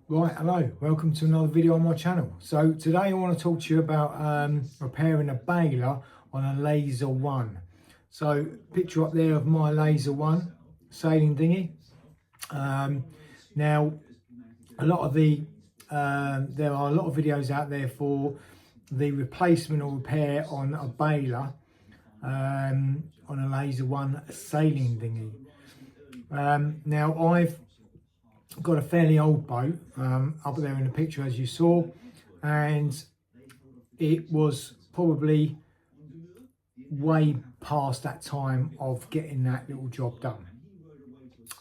Right, hello, welcome to another video on my channel. So today I want to talk to you about repairing a baler on a Laser One. So picture up there of my Laser One sailing dinghy. Now a lot of there are a lot of videos out there for the replacement or repair on a baler on a Laser One sailing dinghy. Now I've got a fairly old boat up there in the picture as you saw, and it was probably way past that time of getting that little job done.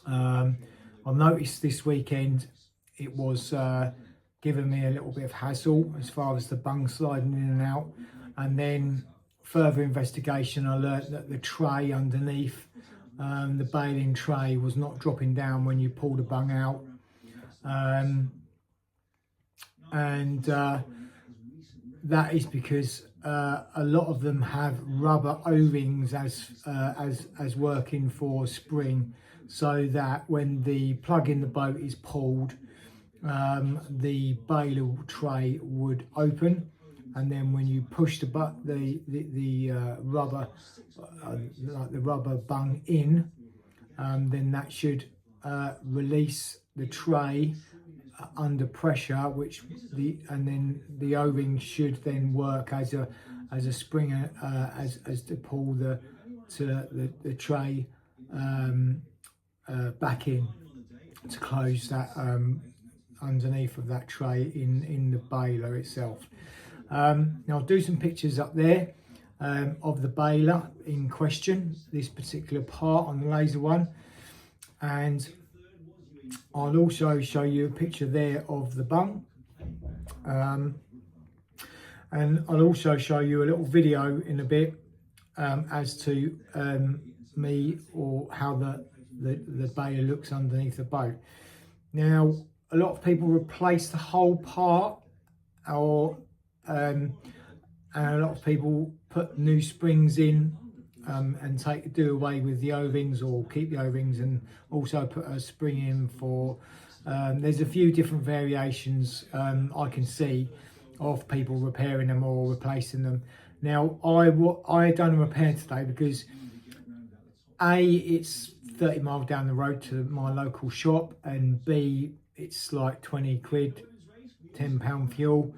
I've noticed this weekend it was giving me a little bit of hassle as far as the bung sliding in and out, and then further investigation I learnt that the tray underneath, the baling tray, was not dropping down when you pull the bung out, and that is because a lot of them have rubber O-rings as working for spring, so that when the plug in the boat is pulled, the baler tray would open, and then when you push the rubber, like the rubber bung in, then that should release the tray under pressure, and then the O-ring should then work as a spring, as to pull the tray back in to close that underneath of that tray in the baler itself. Now I'll do some pictures up there of the baler in question, this particular part on the Laser One, and I'll also show you a picture there of the bung, and I'll also show you a little video in a bit as to me, or how the baler looks underneath the boat. Now a lot of people replace the whole part, or and a lot of people put new springs in and do away with the O-rings, or keep the O-rings and also put a spring in for there's a few different variations I can see of people repairing them or replacing them. Now I done a repair today because A, it's 30 miles down the road to my local shop, and B, it's like 20 quid, £10 fuel,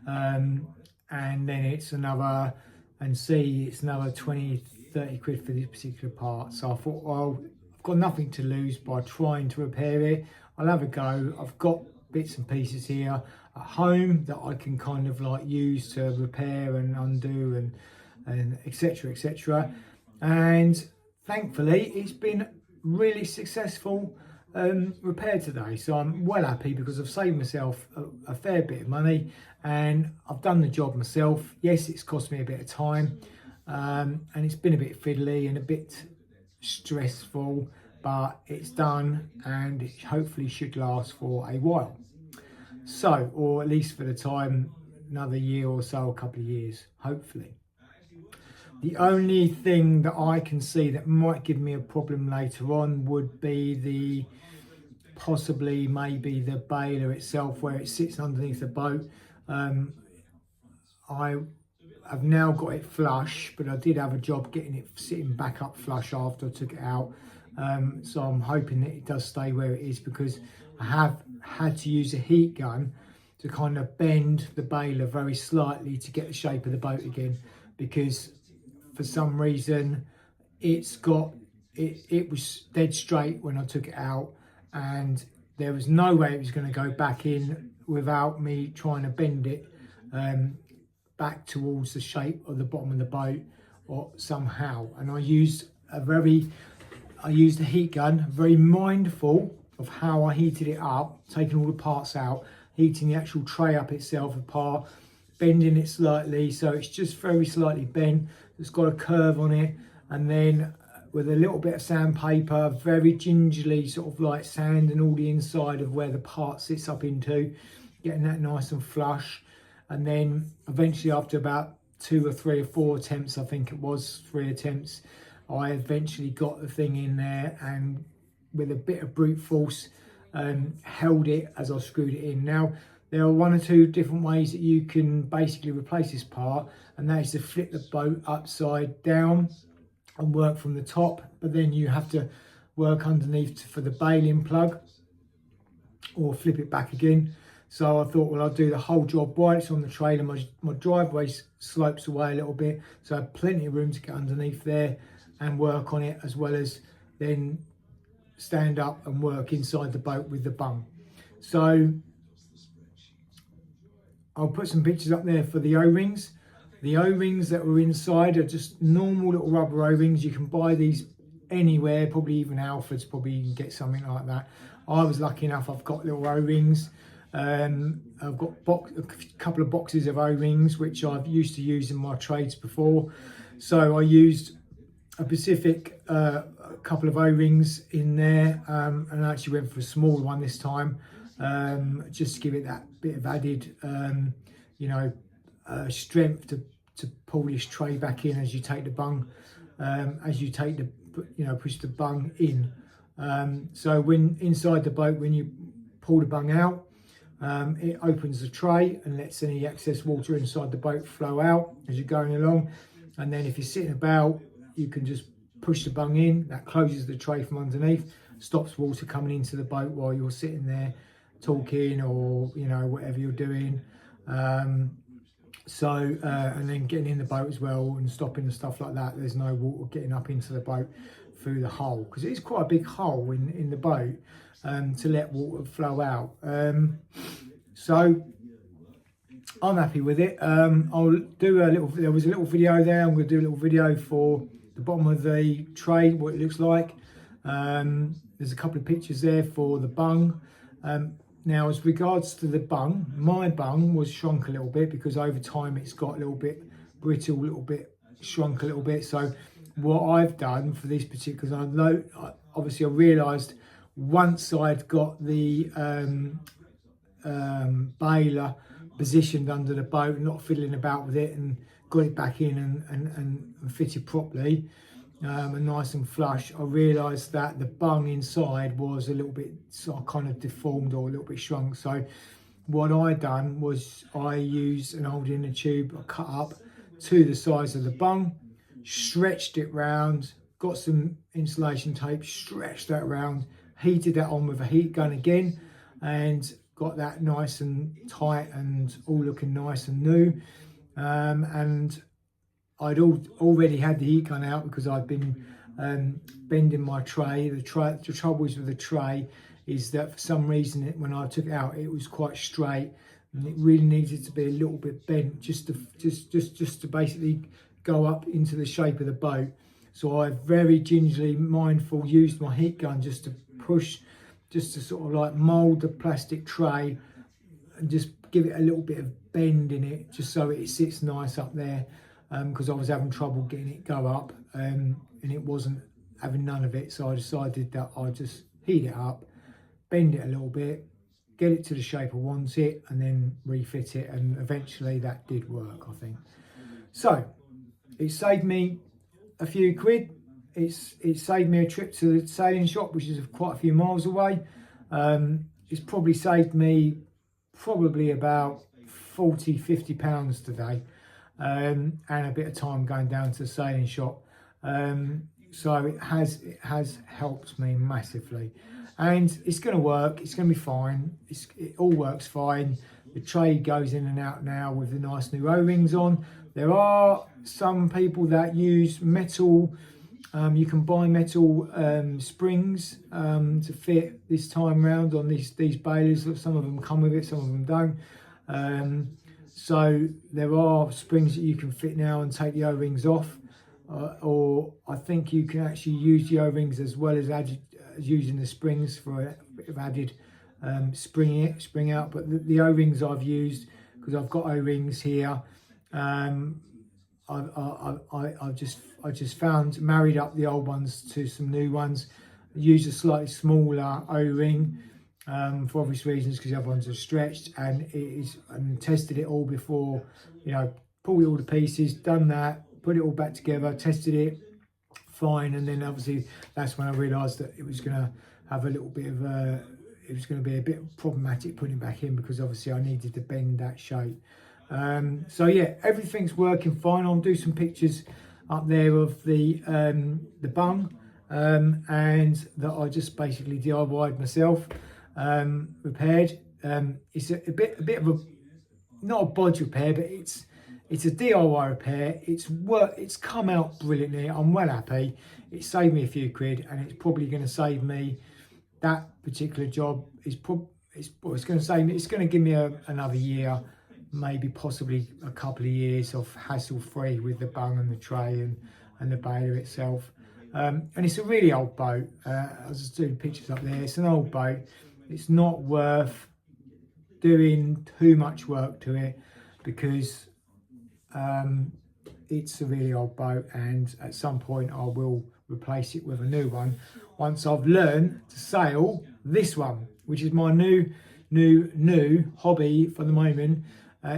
and then it's another, and C, it's another 20-30 quid for this particular part. So I thought, well, I've got nothing to lose by trying to repair it. I'll have a go. I've got bits and pieces here at home that I can kind of like use to repair and undo and etc, etc. And thankfully it's been really successful repair today, so I'm well happy because I've saved myself a fair bit of money, and I've done the job myself. Yes, it's cost me a bit of time, and it's been a bit fiddly and a bit stressful, but it's done, and it hopefully should last for a while, so, or at least for the time, another year or so, a couple of years hopefully. The only thing that I can see that might give me a problem later on would be possibly maybe the baler itself, where it sits underneath the boat. I've now got it flush, but I did have a job getting it sitting back up flush after I took it out. So I'm hoping that it does stay where it is, because I have had to use a heat gun to kind of bend the baler very slightly to get the shape of the boat again, because for some reason it was dead straight when I took it out, and there was no way it was going to go back in without me trying to bend it back towards the shape of the bottom of the boat or somehow. And I used a heat gun, very mindful of how I heated it up, taking all the parts out, heating the actual tray up itself apart, bending it slightly so it's just very slightly bent. It's got a curve on it, and then with a little bit of sandpaper, very gingerly sort of like sanding all the inside of where the part sits up into, getting that nice and flush. And then eventually, after about 2 or 3 or 4 attempts, I think it was 3 attempts, I eventually got the thing in there, and with a bit of brute force, held it as I screwed it in. Now there are one or two different ways that you can basically replace this part, and that is to flip the boat upside down and work from the top, but then you have to work underneath for the baling plug, or flip it back again. So I thought, well, I'll do the whole job while it's on the trailer. My driveway slopes away a little bit, so I have plenty of room to get underneath there and work on it, as well as then stand up and work inside the boat with the bung. So I'll put some pictures up there for the O-rings. The O-rings that were inside are just normal little rubber O-rings. You can buy these anywhere, probably even Alfred's, probably you can get something like that. I was lucky enough, I've got little O-rings. I've got a couple of boxes of O-rings, which I've used to use in my trades before. So I used a Pacific, a couple of O-rings in there, and I actually went for a small one this time, just to give it that bit of added, strength to pull this tray back in as you take the bung, push the bung in. So when inside the boat, when you pull the bung out, it opens the tray and lets any excess water inside the boat flow out as you're going along. And then if you're sitting about, you can just push the bung in. That closes the tray from underneath, stops water coming into the boat while you're sitting there talking, or whatever you're doing. And then getting in the boat as well and stopping and stuff like that. There's no water getting up into the boat through the hole, because it's quite a big hole in the boat, to let water flow out. So I'm happy with it. I'll do there was a little video there. I'm going to do a little video for the bottom of the tray, what it looks like. There's a couple of pictures there for the bung. Now, as regards to the bung, my bung was shrunk a little bit because over time it's got a little bit brittle, a little bit shrunk a little bit. So what I've done for these particulars, obviously I realised once I'd got the baler positioned under the boat, not fiddling about with it, and got it back in and fitted properly, and nice and flush, I realised that the bung inside was a little bit sort of kind of deformed or a little bit shrunk. So what I done was I used an old inner tube I cut up to the size of the bung, stretched it round, got some insulation tape, stretched that round, heated that on with a heat gun again, and got that nice and tight and all looking nice and new. And I'd already had the heat gun out because I'd been bending my tray. The troubles with the tray is that for some reason when I took it out, it was quite straight, and it really needed to be a little bit bent just to basically go up into the shape of the boat. So I very gingerly, mindful, used my heat gun just to push, just to sort of like mould the plastic tray and just give it a little bit of bend in it, just so it sits nice up there, because I was having trouble getting it go up, and it wasn't having none of it. So I decided that I'd just heat it up, bend it a little bit, get it to the shape I want it, and then refit it, and eventually that did work, I think. So it saved me a few quid. It saved me a trip to the sailing shop, which is quite a few miles away. It's probably saved me about 40-50 pounds today, and a bit of time going down to the sailing shop. So it has helped me massively, and it's going to work. It's going to be fine. It all works fine. The tray goes in and out now with the nice new O-rings on. There are some people that use metal. You can buy metal springs to fit this time round on these balers. Some of them come with it, some of them don't. So there are springs that you can fit now and take the O-rings off, or I think you can actually use the O-rings as well as using the springs for a bit of added spring out. But the O-rings I've used, because I've got O-rings here, I just found, married up the old ones to some new ones, used a slightly smaller O-ring for obvious reasons, because the other ones are stretched, and tested it all before, pulled it all to pieces, done that, put it all back together, tested it fine, and then obviously that's when I realised that it was going to have a little bit of it was going to be a bit problematic putting it back in, because obviously I needed to bend that shape. So yeah, everything's working fine. I'll do some pictures up there of the bung, and that I just basically DIY'd myself, repaired. It's a bit of a, not a bodge repair, but it's a DIY repair. It's come out brilliantly. I'm well happy. It saved me a few quid, and it's probably going to save me, that particular job is it's going to save me, it's going to give me another year, maybe possibly a couple of years of hassle free with the bung and the tray and the baler itself. And it's a really old boat. I was just doing pictures up there. It's an old boat. It's not worth doing too much work to it, because it's a really old boat, and at some point I will replace it with a new one once I've learned to sail this one, which is my new hobby for the moment,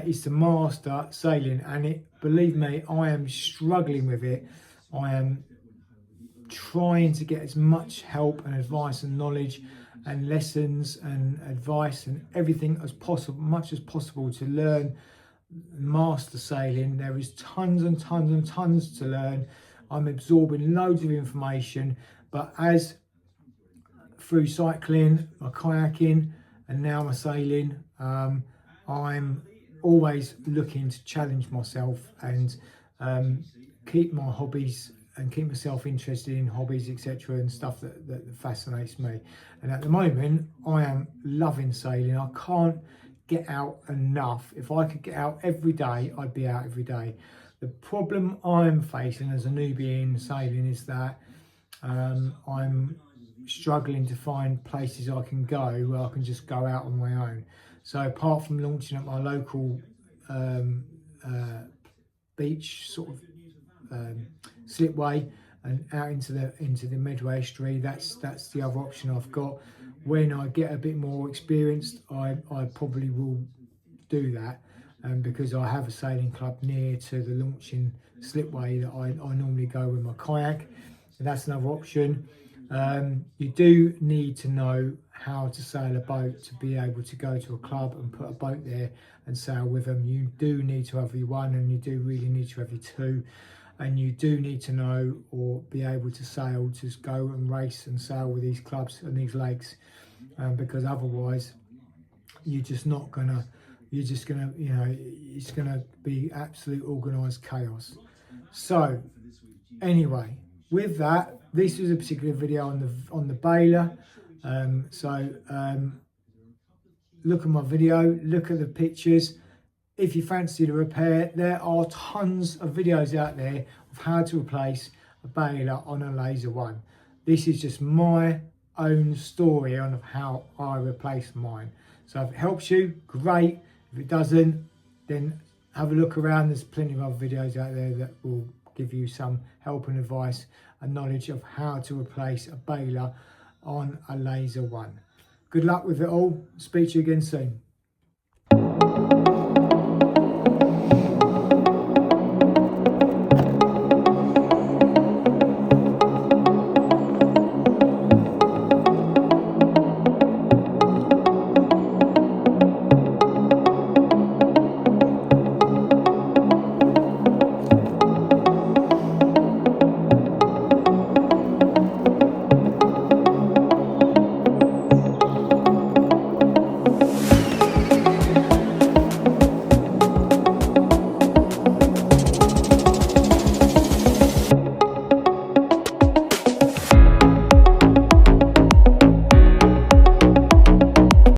is to master sailing. And believe me, I am struggling with it. I am trying to get as much help and advice and knowledge and lessons and advice and everything as possible, much as possible, to learn, master sailing. There is tons and tons and tons to learn. I'm absorbing loads of information, but as through cycling, my kayaking, and now my sailing, I'm always looking to challenge myself and keep my hobbies and keep myself interested in hobbies, etc., and stuff that fascinates me. And at the moment, I am loving sailing. I can't get out enough. If I could get out every day, I'd be out every day. The problem I'm facing as a newbie in sailing is that I'm struggling to find places I can go where I can just go out on my own. So apart from launching at my local beach sort of slipway and out into the Medway Estuary, that's the other option I've got. When I get a bit more experienced, I probably will do that, because I have a sailing club near to the launching slipway that I normally go with my kayak, and that's another option. You do need to know how to sail a boat to be able to go to a club and put a boat there and sail with them. You do need to have your one, and you do really need to have your two, and you do need to know or be able to sail to go and race and sail with these clubs and these lakes, because otherwise you're just gonna you know, it's gonna be absolute organised chaos. So anyway, with that, this was a particular video on the baler. Look at my video, look at the pictures. If you fancy the repair, there are tons of videos out there of how to replace a baler on a Laser One. This is just my own story on how I replaced mine. So if it helps you, great. If it doesn't, then have a look around. There's plenty of other videos out there that will give you some help and advice and knowledge of how to replace a baler on a Laser One. Good luck with it all. Speak to you again soon.